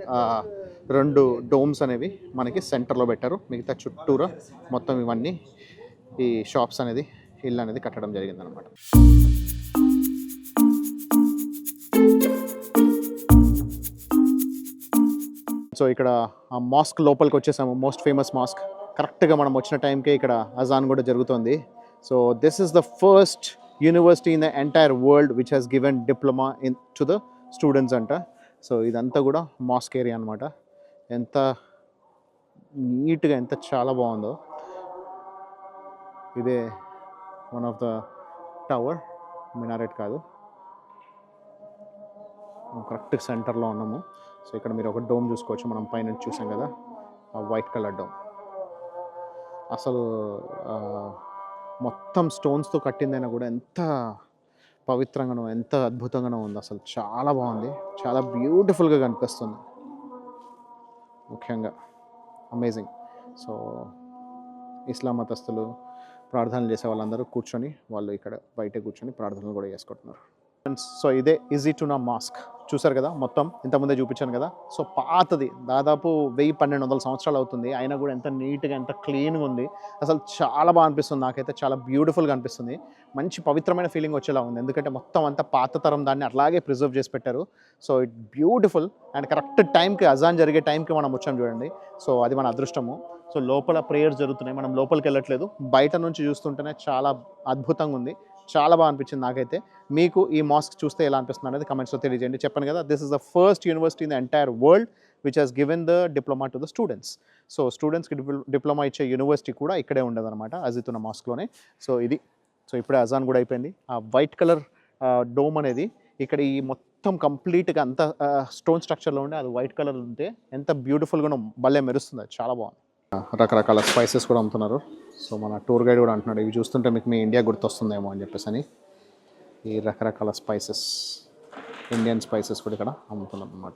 2 డోమ్స్ అనేవి మనకి సెంటర్లో పెట్టారు. మిగతా చుట్టూరా మొత్తం ఇవన్నీ ఈ షాప్స్ అనేది ఇల్లు అనేది కట్టడం జరిగిందనమాట. సో ఇక్కడ ఆ మాస్క్ లోపలికి వచ్చేసాము. Most famous mask. కరెక్ట్గా మనం వచ్చిన టైంకే ఇక్కడ అజాన్ కూడా జరుగుతుంది. So this is the first university in the entire world which has given diploma in to the students అంట. సో ఇదంతా కూడా మాస్క్ ఏరియా అనమాట. ఎంత నీట్గా ఎంత చాలా బాగుందో. ఇదే వన్ ఆఫ్ ద టవర్, మినారెట్ కాదు. కరెక్ట్ సెంటర్లో ఉన్నాము. సో ఇక్కడ మీరు ఒక డోమ్ చూసుకోవచ్చు. మనం పైన చూసాం కదా, ఆ వైట్ కలర్ డోమ్. అసలు మొత్తం స్టోన్స్తో కట్టిందైనా కూడా ఎంత పవిత్రంగానో ఎంత అద్భుతంగానో ఉంది. అసలు చాలా బాగుంది, చాలా బ్యూటిఫుల్గా కనిపిస్తుంది. ముఖ్యంగా అమేజింగ్. సో ఇస్లాం మతస్థులు ప్రార్థనలు చేసే వాళ్ళందరూ కూర్చొని వాళ్ళు ఇక్కడ బయట కూర్చొని ప్రార్థనలు కూడా చేసుకుంటున్నారు. సో ఇదే ఈజిటునా మాస్క్ చూసారు కదా. మొత్తం ఇంతకుముందే చూపించాను కదా. సో పాతది, దాదాపు 1000-1200 సంవత్సరాలు అవుతుంది. అయినా కూడా ఎంత నీట్గా ఎంత క్లీన్గా ఉంది. అసలు చాలా బాగా అనిపిస్తుంది. నాకైతే చాలా బ్యూటిఫుల్గా అనిపిస్తుంది. మంచి పవిత్రమైన ఫీలింగ్ వచ్చేలా ఉంది. ఎందుకంటే మొత్తం అంతా పాత తరం దాన్ని అట్లాగే ప్రిజర్వ్ చేసి పెట్టారు. So it beautiful. And correct టైంకి అజాన్ జరిగే టైంకి మనం వచ్చాం చూడండి. సో అది మన అదృష్టము. సో లోపల ప్రేయర్స్ జరుగుతున్నాయి. మనం లోపలికి వెళ్ళట్లేదు, బయట నుంచి చూస్తుంటేనే చాలా అద్భుతంగా ఉంది. చాలా బాగా అనిపించింది నాకైతే. మీకు ఈ మాస్క్ చూస్తే ఎలా అనిపిస్తుంది అనేది కమెంట్స్లో తెలియజేయండి. చెప్పాను కదా, this is the first university in the entire world which has given the diploma to the students. So స్టూడెంట్స్కి డిప్లొమా ఇచ్చే యూనివర్సిటీ కూడా ఇక్కడే ఉండదన్నమాట, అజితునా మాస్క్లోనే. సో ఇది. సో ఇప్పుడే అజాన్ కూడా అయిపోయింది. ఆ వైట్ కలర్ డోమ్ అనేది ఇక్కడ ఈ మొత్తం కంప్లీట్గా అంత స్టోన్ స్ట్రక్చర్లో ఉండే అది వైట్ కలర్ ఉంటే ఎంత బ్యూటిఫుల్గా భలే మెరుస్తుంది. అది చాలా బాగుంది. రకరకాల స్పైసెస్ కూడా అమ్ముతున్నారు. సో మన టూర్ గైడ్ కూడా అంటున్నాడు, ఇవి చూస్తుంటే మీకు మీ ఇండియా గుర్తొస్తుందేమో అని చెప్పేసి అని. ఈ రకరకాల స్పైసెస్, ఇండియన్ స్పైసెస్ కూడా ఇక్కడ అమ్ముతున్నారు అన్నమాట.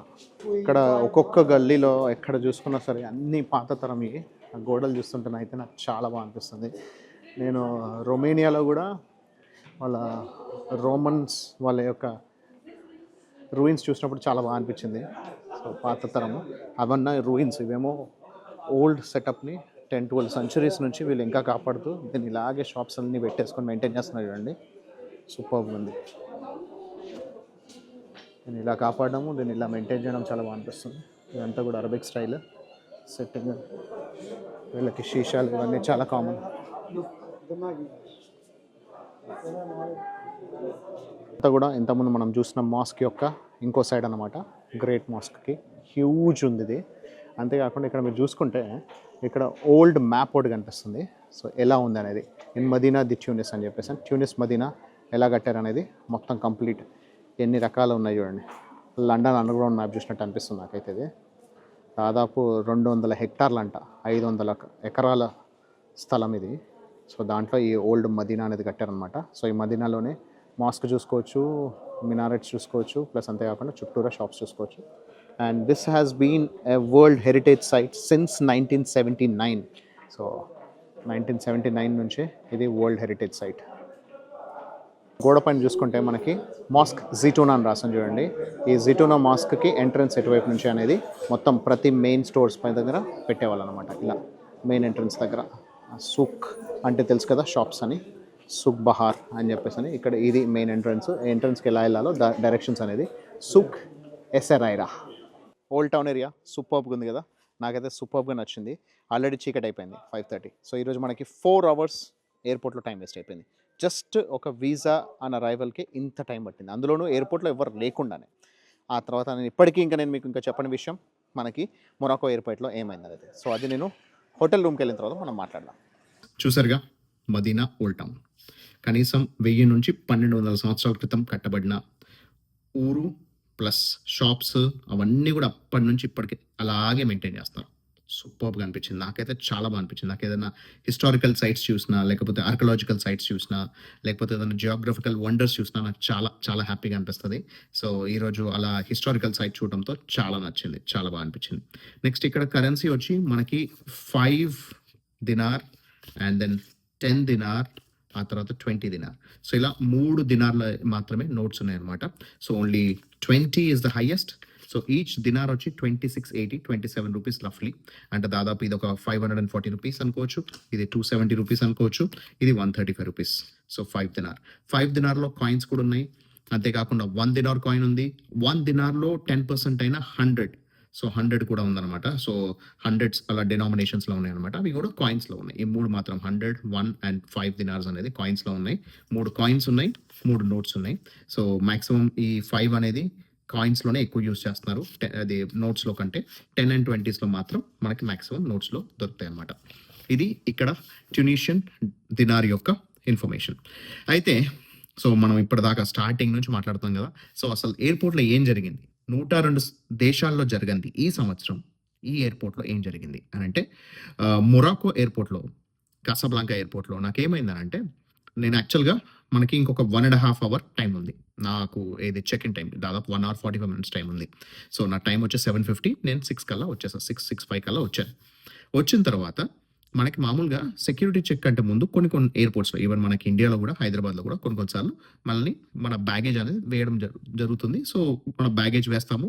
ఇక్కడ ఒక్కొక్క గల్లీలో ఎక్కడ చూసుకున్నా సరే అన్ని పాత తరం. ఇవి ఆ గోడలు చూస్తుంటే అయితే నాకు చాలా బాగా అనిపిస్తుంది. నేను రొమేనియాలో కూడా వాళ్ళ రోమన్స్ వాళ్ళ యొక్క రూయిన్స్ చూసినప్పుడు చాలా బాగా అనిపించింది. సో పాత తరము అవన్నీ రూయిన్స్. ఇవేమో ఓల్డ్ సెటప్ని 10-12 సెంచరీస్ నుంచి వీళ్ళు ఇంకా కాపాడుతూ దీన్ని ఇలాగే షాప్స్ అన్నీ పెట్టేసుకొని మెయింటైన్ చేస్తున్నారు చూడండి. సూపర్గా ఉంది. దీన్ని ఇలా కాపాడము, దీన్ని ఇలా మెయింటైన్ చేయడం చాలా బాగా అనిపిస్తుంది. ఇదంతా కూడా అరబిక్ స్టైల్ సెట్టింగ్. వీళ్ళకి షీషాలు ఇవన్నీ చాలా కామన్. అంతా కూడా ఇంతకుముందు మనం చూసిన మాస్క్ యొక్క ఇంకో సైడ్ అన్నమాట. గ్రేట్ మాస్క్కి హ్యూజ్ ఉంది ఇది. అంతేకాకుండా ఇక్కడ మీరు చూసుకుంటే ఇక్కడ ఓల్డ్ మ్యాప్ ఒకటి కనిపిస్తుంది. సో ఎలా ఉంది అనేది, ఇన్ మదీనా ది ట్యూనిస్ అని చెప్పేసి, ట్యూనిస్ మదీనా ఎలా కట్టారు అనేది మొత్తం కంప్లీట్ ఎన్ని రకాలు ఉన్నాయి చూడండి. లండన్ అండర్గ్రౌండ్ మ్యాప్ చూసినట్టు అనిపిస్తుంది నాకైతే. ఇది దాదాపు 200 హెక్టార్లు అంట, 500 ఎకరాల స్థలం ఇది. సో దాంట్లో ఈ ఓల్డ్ మదీనా అనేది కట్టారనమాట. సో ఈ మదీనాలోనే మాస్క్ చూసుకోవచ్చు, మినారెట్స్ చూసుకోవచ్చు, ప్లస్ అంతేకాకుండా చుట్టూరా షాప్స్ చూసుకోవచ్చు. And this has been a world heritage site since 1979. So 1979 నుంచే ఇది వరల్డ్ హెరిటేజ్ సైట్. గోడ పైన చూసుకుంటే మనకి మాస్క్ జిటూనా అని రాసాను చూడండి. ఈ జిటూనా మాస్క్కి ఎంట్రన్స్ ఎటువైపు నుంచి అనేది మొత్తం ప్రతి మెయిన్ స్టోర్స్ పై దగ్గర పెట్టేవాళ్ళు అనమాట. ఇలా మెయిన్ ఎంట్రన్స్ దగ్గర సూక్ అంటే తెలుసు కదా, షాప్స్ అని, సుక్ బహార్ అని చెప్పేసి అని. ఇక్కడ ఇది మెయిన్ ఎంట్రన్స్. ఎంట్రన్స్కి ఎలా వెళ్ళాలో డైరెక్షన్స్ అనేది సుక్ ఎసరైరా. ఓల్డ్ టౌన్ ఏరియా సూపర్గా ఉంది కదా, నాకైతే సూపర్గా నచ్చింది. ఆల్రెడీ చీకటి అయిపోయింది 5:30. సో ఈరోజు మనకి 4 hours ఎయిర్పోర్ట్లో టైం వేస్ట్ అయిపోయింది. జస్ట్ ఒక వీసా అండ్ అరైవల్కి ఇంత టైం పట్టింది, అందులోనూ ఎయిర్పోర్ట్లో ఎవరు లేకుండానే. ఆ తర్వాత నేను ఇప్పటికీ నేను మీకు ఇంకా చెప్పని విషయం మనకి మొరాకో ఎయిర్పోర్ట్లో ఏమైంది అనేది. సో అది నేను హోటల్ రూమ్కి వెళ్ళిన తర్వాత మనం మాట్లాడదాం. చూసారుగా మదీనా ఓల్డ్ టౌన్. కనీసం 1000 నుంచి 1200 సంవత్సరాల క్రితం కట్టబడిన ఊరు ప్లస్ షాప్స్ అవన్నీ కూడా అప్పటి నుంచి ఇప్పటికి అలాగే మెయింటైన్ చేస్తారు. సూపర్గా అనిపించింది. నాకైతే చాలా బాగా అనిపించింది. నాకు ఏదైనా హిస్టారికల్ సైట్స్ చూసినా, లేకపోతే ఆర్కలాజికల్ సైట్స్ చూసినా, లేకపోతే ఏదైనా జియోగ్రఫికల్ వండర్స్ చూసినా నాకు చాలా చాలా హ్యాపీగా అనిపిస్తుంది. సో ఈరోజు అలా హిస్టారికల్ సైట్ చూడడంతో చాలా నచ్చింది, చాలా బాగా అనిపించింది. నెక్స్ట్ ఇక్కడ కరెన్సీ వచ్చి మనకి 5 దినార్ అండ్ దెన్ 10 దినార్, ఆ తర్వాత 20 దినార్. సో ఇలా 3 దినార్ల మాత్రమే నోట్స్ ఉన్నాయన్నమాట. So only 20 is the highest. So each dinar వచ్చి 2680, 27 రూపీస్ రఫ్లీ. అంటే దాదాపు ఇది ఒక 540 రూపీస్ అనుకోవచ్చు, ఇది 270 రూపీస్ అనుకోవచ్చు, ఇది 135 రూపీస్. సో 5 దినార్లో కాయిన్స్ కూడా ఉన్నాయి. అంతేకాకుండా 1 దినార్ కాయిన్ ఉంది. 1 దినార్లో 10% అయినా 100. సో 100 కూడా ఉందన్నమాట. సో 100s అలా డినామినేషన్స్లో ఉన్నాయి అనమాట. అవి కూడా కాయిన్స్లో ఉన్నాయి. ఈ 3 మాత్రం 100, 1 అండ్ 5 దినార్స్ అనేది కాయిన్స్లో ఉన్నాయి. 3 కాయిన్స్ ఉన్నాయి, 3 నోట్స్ ఉన్నాయి. సో మ్యాక్సిమం ఈ 5 అనేది కాయిన్స్లోనే ఎక్కువ యూజ్ చేస్తున్నారు, అది నోట్స్లో కంటే. 10 అండ్ 20స్లో మాత్రం మనకి మ్యాక్సిమం నోట్స్లో దొరుకుతాయి అన్నమాట. ఇది ఇక్కడ ట్యునీషియన్ దినార్ యొక్క ఇన్ఫర్మేషన్. అయితే సో మనం ఇప్పటిదాకా స్టార్టింగ్ నుంచి మాట్లాడుతాం కదా. సో అసలు ఎయిర్పోర్ట్లో ఏం జరిగింది, 102 దేశాల్లో జరిగింది ఈ సంవత్సరం ఈ ఎయిర్పోర్ట్లో ఏం జరిగింది అని అంటే, మొరాకో ఎయిర్పోర్ట్లో, కాసాబ్లాంకా ఎయిర్పోర్ట్లో నాకేమైందని అంటే, నేను యాక్చువల్గా మనకి ఇంకొక 1.5 అవర్ టైం ఉంది నాకు. ఏది చెక్ ఇన్ టైం దాదాపు 1 hour 45 minutes టైం ఉంది. సో నా టైం వచ్చి 7:50, నేను 6 కల్లా వచ్చేసాను. 6:05 కల్లా వచ్చాను. వచ్చిన తర్వాత మనకి మామూలుగా సెక్యూరిటీ చెక్ అంటే ముందు కొన్ని ఎయిర్పోర్ట్స్లో, ఈవెన్ మనకి ఇండియాలో కూడా, హైదరాబాద్లో కూడా కొన్నిసార్లు మనల్ని మన బ్యాగేజ్ అనేది వేయడం జరుగుతుంది. సో మన బ్యాగేజ్ వేస్తాము,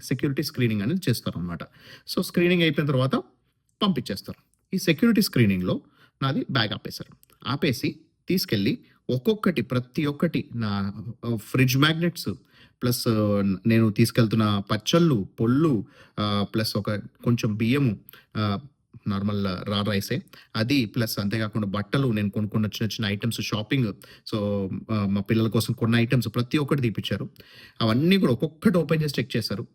సెక్యూరిటీ స్క్రీనింగ్ అనేది చేస్తారు అనమాట. సో స్క్రీనింగ్ అయిపోయిన తర్వాత పంపించేస్తారు. ఈ సెక్యూరిటీ స్క్రీనింగ్లో నాది బ్యాగ్ ఆపేసి తీసుకెళ్ళి ప్రతి ఒక్కటి నా ఫ్రిడ్జ్ మ్యాగ్నెట్స్ ప్లస్ నేను తీసుకెళ్తున్న పచ్చళ్ళు, పొళ్ళు, ప్లస్ కొంచెం బియ్యము, నార్మల్ రా రైసే అది, ప్లస్ అంతేకాకుండా బట్టలు, నేను కొనుక్కున్న చిన్న ఐటమ్స్, షాపింగ్, సో మా పిల్లల కోసం కొన్ని ఐటమ్స్ ప్రతి ఒక్కటి తీపిచ్చారు. అవన్నీ కూడా ఒక్కొక్కటి ఓపెన్ చేసి చెక్ చేశారు.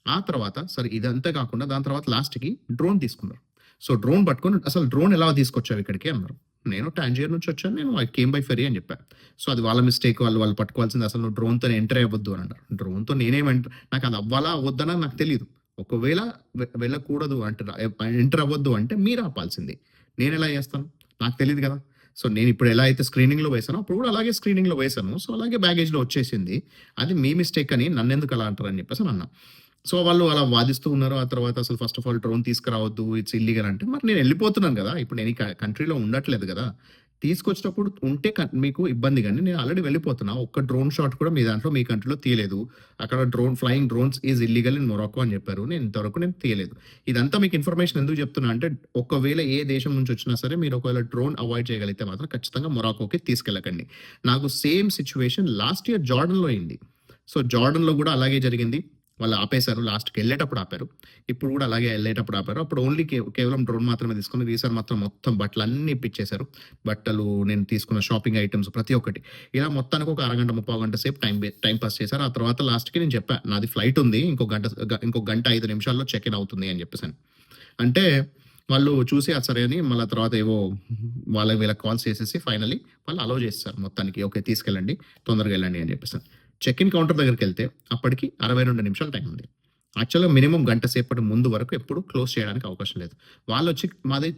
ఆ తర్వాత సరే ఇదంతా కాకుండా దాని తర్వాత లాస్ట్కి డ్రోన్ తీసుకున్నారు. సో డ్రోన్ పట్టుకొని, అసలు డ్రోన్ ఎలా తీసుకొచ్చావు ఇక్కడికి అన్నారు. నేను టాంజియర్ నుంచి వచ్చాను, నేను ఐ కేమ్ బై ఫెరీ అని చెప్పాను. సో అది వాళ్ళ మిస్టేక్, వాళ్ళు పట్టుకోవాల్సింది. అసలు నువ్వు డ్రోన్తో ఎంటర్ అవ్వద్దు అని అన్నారు. డ్రోన్తో నాకు అది అవ్వాలా వద్దనా నాకు తెలియదు. ఒకవేళ వెళ్ళకూడదు అంటే, ఎంటర్ అవ్వద్దు అంటే మీరు ఆపాల్సింది. నేను ఎలా చేస్తాను, నాకు తెలియదు కదా. సో నేను ఇప్పుడు ఎలా అయితే స్క్రీనింగ్లో వేసానో అప్పుడు కూడా అలాగే స్క్రీనింగ్లో వేసాను. సో అలాగే బ్యాగేజ్లో వచ్చేసింది. అది మీ మిస్టేక్ అని నన్ను ఎందుకు అలా అంటారు అని చెప్పేసి అన్నా. సో వాళ్ళు అలా వాదిస్తూ ఉన్నారు. ఆ తర్వాత అసలు ఫస్ట్ ఆఫ్ ఆల్ డ్రోన్ తీసుకురావద్దు, ఇట్స్ ఇల్లీగల్ అంటే, మరి నేను వెళ్ళిపోతున్నాను కదా, ఇప్పుడు నేను ఈ కంట్రీలో ఉండట్లేదు కదా. తీసుకొచ్చేటప్పుడు ఉంటే మీకు ఇబ్బంది, కానీ నేను ఆల్రెడీ వెళ్ళిపోతున్నా. ఒక్క డ్రోన్ షాట్ కూడా మీ దాంట్లో, మీ కంట్రీలో తీయలేదు. అక్కడ flying drones is illegal in Morocco అని చెప్పారు. నేను ఇంతవరకు తీయలేదు. ఇదంతా మీకు ఇన్ఫర్మేషన్ ఎందుకు చెప్తున్నా అంటే, ఒకవేళ ఏ దేశం నుంచి వచ్చినా సరే మీరు ఒకవేళ డ్రోన్ అవాయిడ్ చేయగలిగితే మాత్రం ఖచ్చితంగా మొరాకోకి తీసుకెళ్ళకండి. నాకు సేమ్ సిచ్యువేషన్ లాస్ట్ ఇయర్ జార్డన్లో అయింది. సో జార్డన్లో కూడా అలాగే జరిగింది. వాళ్ళు ఆపేశారు, లాస్ట్కి వెళ్ళేటప్పుడు ఆపారు. ఇప్పుడు కూడా అలాగే వెళ్ళేటప్పుడు ఆపారు. అప్పుడు ఓన్లీ కేవలం డ్రోన్ మాత్రమే తీసుకుని, ఈసారి మాత్రం మొత్తం బట్టలు అన్నీ ఇప్పించేశారు. బట్టలు, నేను తీసుకున్న షాపింగ్ ఐటమ్స్ ప్రతి ఒక్కటి. ఇలా మొత్తానికి ఒక 1-1.5 సేపు టైం పాస్ చేశారు. ఆ తర్వాత లాస్ట్కి నేను చెప్పాను, నాది ఫ్లైట్ ఉంది, ఇంకో గంట 5 నిమిషాల్లో చెక్ ఇన్ అవుతుంది అని చెప్పేసాను. అంటే వాళ్ళు చూసి సరే అని మళ్ళీ తర్వాత ఏవో వీళ్ళకి కాల్స్ చేసేసి ఫైనలీ వాళ్ళు అలౌ చేస్తారు మొత్తానికి. ఓకే తీసుకెళ్ళండి, తొందరగా వెళ్ళండి అని చెప్పేసాను. చెక్ ఇన్ కౌంటర్ దగ్గరికి వెళ్తే అప్పటికి 62 నిమిషాలు టైం ఉంది. యాక్చువల్గా మినిమం గంట సేపటి ముందు వరకు ఎప్పుడు క్లోజ్ చేయడానికి అవకాశం లేదు. వాళ్ళు వచ్చి మాది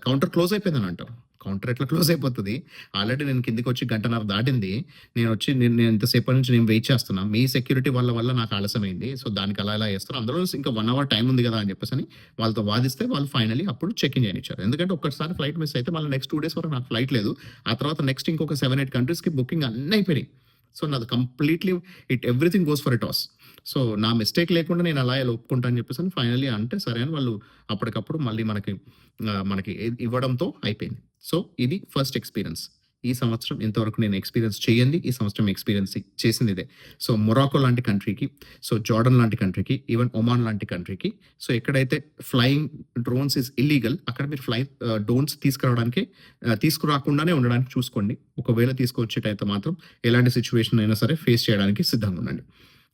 కౌంటర్ క్లోజ్ అయిపోయిందని అంటారు. కౌంటర్ ఎట్లా క్లోజ్ అయిపోతుంది, ఆల్రెడీ నేను కిందికి వచ్చి 1.5 గంటలు దాటింది. నేను ఇంతసేపటి నుంచి నేను వెయిట్ చేస్తున్నా, మీ సెక్యూరిటీ వల్ల నాకు ఆలస్యమైంది. సో దానికి అలా చేస్తారు. అందులో ఇంకా 1 hour టైం ఉంది కదా అని చెప్పేసి అని వాళ్ళతో వాదిస్తే వాళ్ళు ఫైనలీ అప్పుడు చెక్ ఇన్ చేయనిచ్చారు. ఎందుకంటే ఒక్కసారి ఫ్లైట్ మిస్ అయితే మళ్ళీ నెక్స్ట్ 2 days వరకు నాకు ఫ్లైట్ లేదు. ఆ తర్వాత నెక్స్ట్ ఇంకొక 7-8 కంట్రీస్కి బుకింగ్ అన్నీ అయిపోయినాయి. సో నాది completely everything goes for a toss. So నా మిస్టేక్ లేకుండా నేను అలా ఒప్పుకుంటా అని చెప్పేసి ఫైనలీ అంటే సరే అని వాళ్ళు అప్పటికప్పుడు మళ్ళీ మనకి ఇవ్వడంతో అయిపోయింది. సో ఇది ఫస్ట్ ఎక్స్పీరియన్స్. ఈ సంవత్సరం ఇంతవరకు నేను ఎక్స్పీరియన్స్ చేయండి, ఈ సంవత్సరం ఎక్స్పీరియన్స్ చేసింది ఇదే. సో మొరాకో లాంటి కంట్రీకి, సో జార్డన్ లాంటి కంట్రీకి, ఈవెన్ ఒమాన్ లాంటి కంట్రీకి, సో ఎక్కడైతే ఫ్లయింగ్ డ్రోన్స్ ఇస్ ఇల్లీగల్ అక్కడ మీరు డ్రోన్స్ తీసుకురాకుండానే ఉండడానికి చూసుకోండి. ఒకవేళ తీసుకొచ్చేటైతే మాత్రం ఎలాంటి సిచ్యువేషన్ అయినా సరే ఫేస్ చేయడానికి సిద్ధంగా ఉండండి.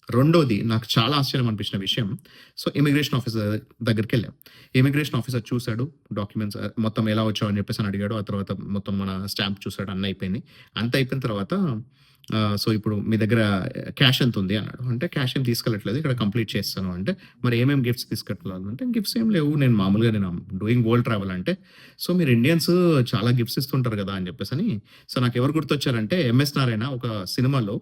రెండోది నాకు చాలా ఆశ్చర్యం అనిపించిన విషయం, సో ఇమిగ్రేషన్ ఆఫీసర్ దగ్గరికి వెళ్ళాం. ఇమిగ్రేషన్ ఆఫీసర్ చూసాడు డాక్యుమెంట్స్ మొత్తం ఎలా వచ్చావు అని చెప్పేసి అని అడిగాడు. ఆ తర్వాత మొత్తం మన స్టాంప్ చూసాడు, అన్నీ అయిపోయింది. అంత అయిపోయిన తర్వాత సో ఇప్పుడు మీ దగ్గర క్యాష్ ఎంత ఉంది అన్నాడు. అంటే క్యాష్ ఏం తీసుకెళ్ళట్లేదు, ఇక్కడ కంప్లీట్ చేస్తాను అంటే, మరి ఏమేమి గిఫ్ట్స్ తీసుకెళ్ళాలి అంటే, గిఫ్ట్స్ ఏం లేవు, నేను మామూలుగా నేను డూయింగ్ వరల్డ్ ట్రావెల్ అంటే, సో మీరు ఇండియన్స్ చాలా గిఫ్ట్స్ ఇస్తుంటారు కదా అని చెప్పేసి అని. సో నాకు ఎవరు గుర్తొచ్చారంటే ఎంఎస్ నారాయణ ఒక సినిమాలో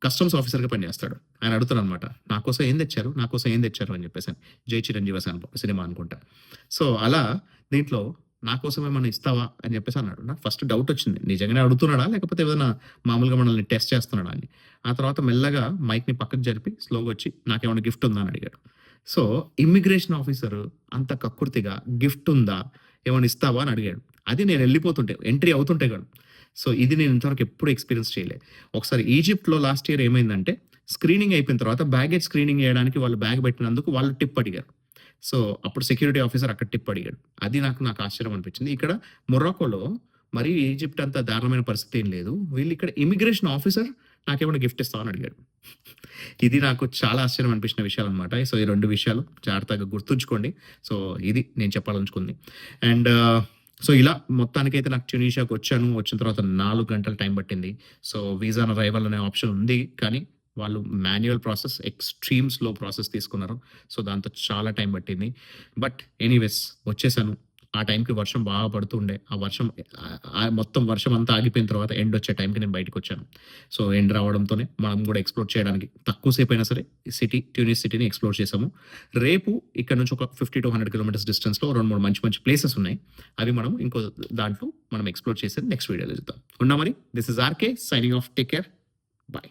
కస్టమ్స్ ఆఫీసర్గా పనిచేస్తాడు. ఆయన అడుగుతాడు అనమాట, నా కోసం ఏం తెచ్చారు, నా కోసం ఏం తెచ్చారు అని చెప్పేసి అని. జై చిరంజీవి సినిమా అనుకుంటా. సో అలా దీంట్లో నా కోసం ఏమైనా ఇస్తావా అని చెప్పేసి అన్నాడు. నాకు ఫస్ట్ డౌట్ వచ్చింది, నిజంగానే అడుగుతున్నాడా లేకపోతే ఏదైనా మామూలుగా మనల్ని టెస్ట్ చేస్తున్నాడా అని. ఆ తర్వాత మెల్లగా మైక్ని పక్కకు జరిపి స్లోగా వచ్చి నాకేమైనా గిఫ్ట్ ఉందా అని అడిగాడు. సో ఇమ్మిగ్రేషన్ ఆఫీసర్ అంత కక్కుర్తిగా గిఫ్ట్ ఉందా, ఏమైనా ఇస్తావా అని అడిగాడు. అది నేను వెళ్ళిపోతుంటే, ఎంట్రీ అవుతుంటే కాదు. సో ఇది నేను ఇంతవరకు ఎప్పుడు ఎక్స్పీరియన్స్ చేయలేదు. ఒకసారి ఈజిప్ట్లో లాస్ట్ ఇయర్ ఏమైందంటే, స్క్రీనింగ్ అయిపోయిన తర్వాత బ్యాగేజ్ స్క్రీనింగ్ చేయడానికి వాళ్ళు బ్యాగ్ పెట్టినందుకు వాళ్ళు టిప్ అడిగారు. సో అప్పుడు సెక్యూరిటీ ఆఫీసర్ అక్కడ టిప్ అడిగాడు. అది నాకు ఆశ్చర్యం అనిపించింది. ఇక్కడ మొరాకోలో మరి ఈజిప్ట్ అంత దారుణమైన పరిస్థితి ఏం లేదు. వీళ్ళు ఇక్కడ ఇమిగ్రేషన్ ఆఫీసర్ నాకేమైనా గిఫ్ట్ ఇస్తామని అడిగాడు. ఇది నాకు చాలా ఆశ్చర్యం అనిపించిన విషయాలు అనమాట. సో ఈ 2 విషయాలు జాగ్రత్తగా గుర్తుంచుకోండి. సో ఇది నేను చెప్పాలనుకుంది. అండ్ సో ఇలా మొత్తానికైతే నాకు ట్యునీషియాకి వచ్చాను. వచ్చిన తర్వాత 4 గంటలు టైం పట్టింది. సో వీసా ఆన్ అరైవల్ అనే ఆప్షన్ ఉంది, కానీ వాళ్ళు manual process, extreme slow process తీసుకున్నారు. సో దాంతో చాలా టైం పట్టింది. బట్ ఎనీవేస్ వచ్చేసాను. ఆ టైంకి వర్షం బాగా పడుతుండే. ఆ వర్షం మొత్తం వర్షం అంతా ఆగిపోయిన తర్వాత ఎండ్ వచ్చే టైంకి నేను బయటకు వచ్చాను. సో ఎండ్ రావడంతోనే మనం కూడా ఎక్స్ప్లోర్ చేయడానికి తక్కువసేపు అయినా సరే ట్యూనిస్ సిటీని ఎక్స్ప్లోర్ చేసాము. రేపు ఇక్కడ నుంచి ఒక 50 to 100 కిలోమీటర్స్ డిస్టెన్స్లో 2-3 మంచి ప్లేసెస్ ఉన్నాయి. అవి మనం ఇంకో దాంట్లో మనం ఎక్స్ప్లోర్ చేసేది నెక్స్ట్ వీడియోలో చూద్దాం. ఉన్నామని this is RK signing off. Take care, bye.